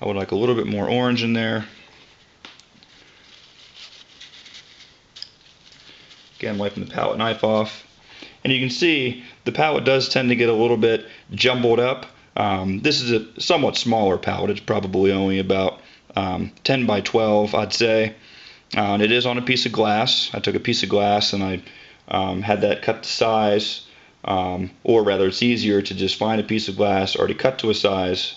I would like a little bit more orange in there. Again, wiping the palette knife off. And you can see the palette does tend to get a little bit jumbled up. This is a somewhat smaller palette. It's probably only about 10 by 12, I'd say. And it is on a piece of glass. I took a piece of glass and I had that cut to size. Or rather, it's easier to just find a piece of glass already cut to a size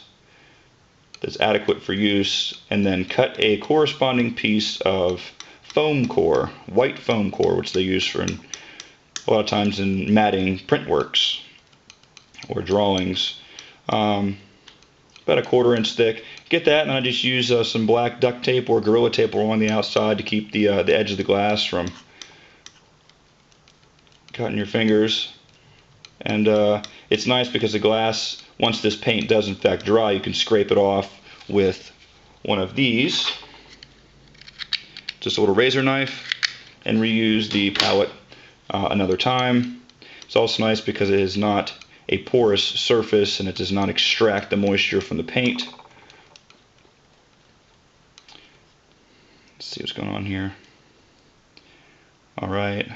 that's adequate for use, and then cut a corresponding piece of foam core, white foam core, which they use for a lot of times in matting print works or drawings. About a 1/4 inch thick. Get that, and I just use some black duct tape or Gorilla Tape along the outside to keep the edge of the glass from cutting your fingers. And it's nice because the glass, once this paint does in fact dry, you can scrape it off with one of these, just a little razor knife, and reuse the palette another time. It's also nice because it is not a porous surface and it does not extract the moisture from the paint. Let's see what's going on here. Alright.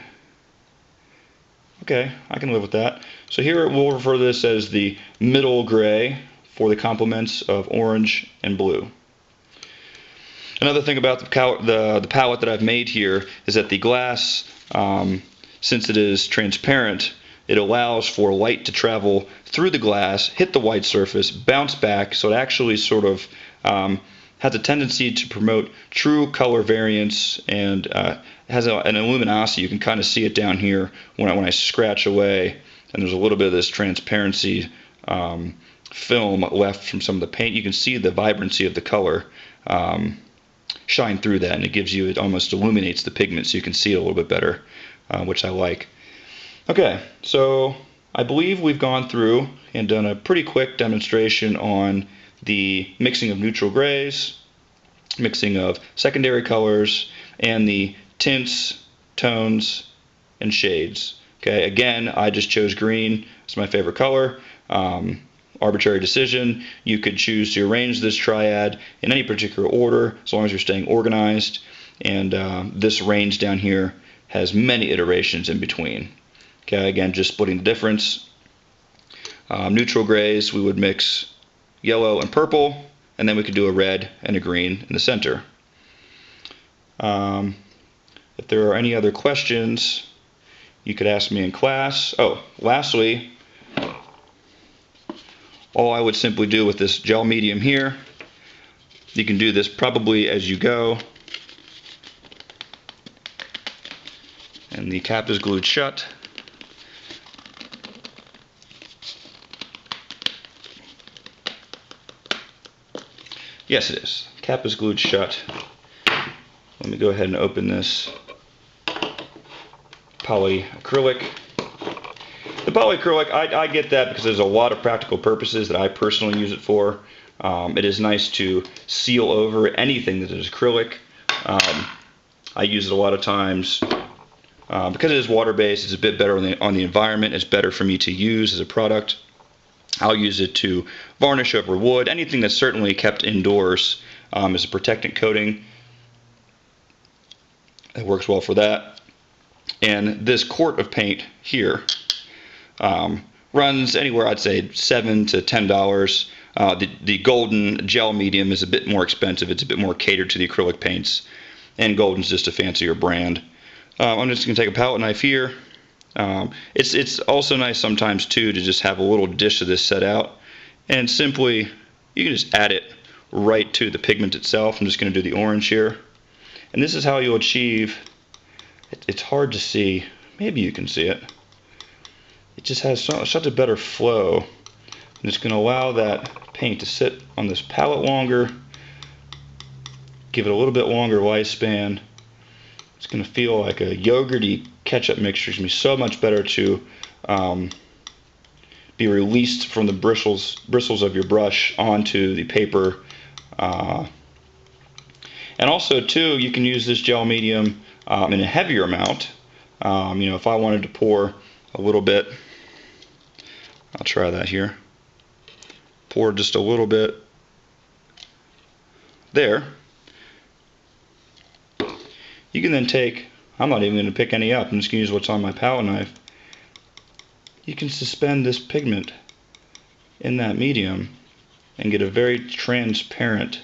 Okay, I can live with that. So here we'll refer to this as the middle gray for the complements of orange and blue. Another thing about the palette that I've made here is that the glass, since it is transparent, it allows for light to travel through the glass, hit the white surface, bounce back, so it actually sort of has a tendency to promote true color variance, and has an luminosity. You can kind of see it down here when I scratch away, and there's a little bit of this transparency film left from some of the paint. You can see the vibrancy of the color shine through that, and it gives you, it almost illuminates the pigment so you can see it a little bit better, which I like. Okay, so I believe we've gone through and done a pretty quick demonstration on the mixing of neutral grays, mixing of secondary colors, and the tints, tones, and shades. Okay, again, I just chose green. It's my favorite color. Arbitrary decision. You could choose to arrange this triad in any particular order as long as you're staying organized. And this range down here has many iterations in between. Okay, again, just splitting the difference. Neutral grays, we would mix yellow and purple, and then we could do a red and a green in the center. If there are any other questions, you could ask me in class. Oh, lastly, all I would simply do with this gel medium here, you can do this probably as you go, and the cap is glued shut. Yes, it is. Cap is glued shut. Let me go ahead and open this polyacrylic. The polyacrylic, I get that because there's a lot of practical purposes that I personally use it for. It is nice to seal over anything that is acrylic. I use it a lot of times because it is water-based. It's a bit better on the environment. It's better for me to use as a product. I'll use it to varnish over wood, anything that's certainly kept indoors as a protectant coating. It works well for that. And this quart of paint here runs anywhere, I'd say $7 to $10. The golden gel medium is a bit more expensive. It's a bit more catered to the acrylic paints, and golden's just a fancier brand. I'm just going to take a palette knife here. It's also nice sometimes too to just have a little dish of this set out, and simply you can just add it right to the pigment itself. I'm just going to do the orange here, and this is how you'll achieve. It's hard to see. Maybe you can see it. It just has such a better flow, and it's going to allow that paint to sit on this palette longer, give it a little bit longer lifespan. It's going to feel like a yogurty ketchup mixture. It's going to be so much better to be released from the bristles of your brush onto the paper. And also too, you can use this gel medium in a heavier amount. You know, if I wanted to pour a little bit, I'll try that here. Pour just a little bit there, you can then take, I'm not even going to pick any up, I'm just going to use what's on my palette knife. You can suspend this pigment in that medium and get a very transparent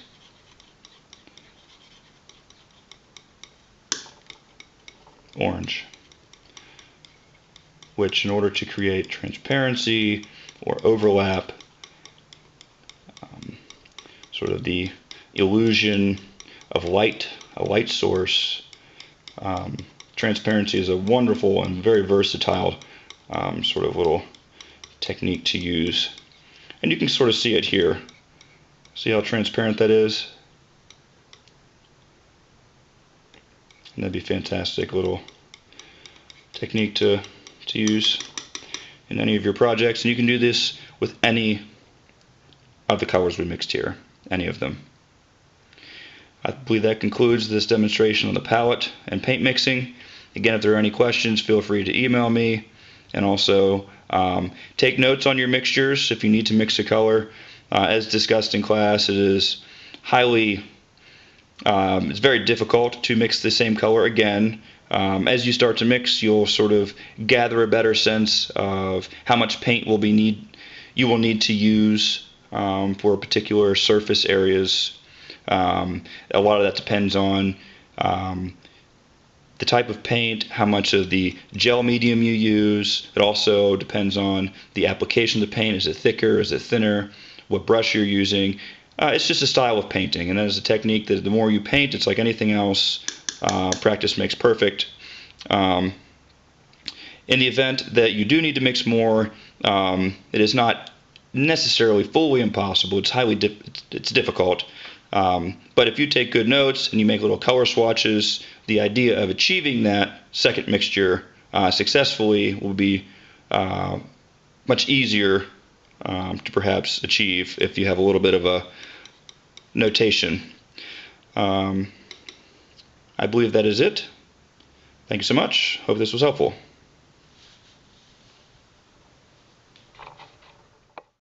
orange, which in order to create transparency or overlap, sort of the illusion of light, a light source, transparency is a wonderful and very versatile sort of little technique to use. And you can sort of see it here. See how transparent that is? And that'd be a fantastic little technique to use in any of your projects. And you can do this with any of the colors we mixed here, any of them. I believe that concludes this demonstration on the palette and paint mixing. Again, if there are any questions, feel free to email me. And also take notes on your mixtures if you need to mix a color. As discussed in class, it is it's very difficult to mix the same color again. As you start to mix, you'll sort of gather a better sense of how much paint you will need to use for particular surface areas. A lot of that depends on the type of paint, how much of the gel medium you use. It also depends on the application of the paint. Is it thicker? Is it thinner? What brush you're using. It's just a style of painting, and that is a technique that the more you paint, it's like anything else, practice makes perfect. In the event that you do need to mix more, it is not necessarily fully impossible. It's difficult. But if you take good notes and you make little color swatches, the idea of achieving that second mixture successfully will be much easier to perhaps achieve if you have a little bit of a notation. I believe that is it. Thank you so much. Hope this was helpful.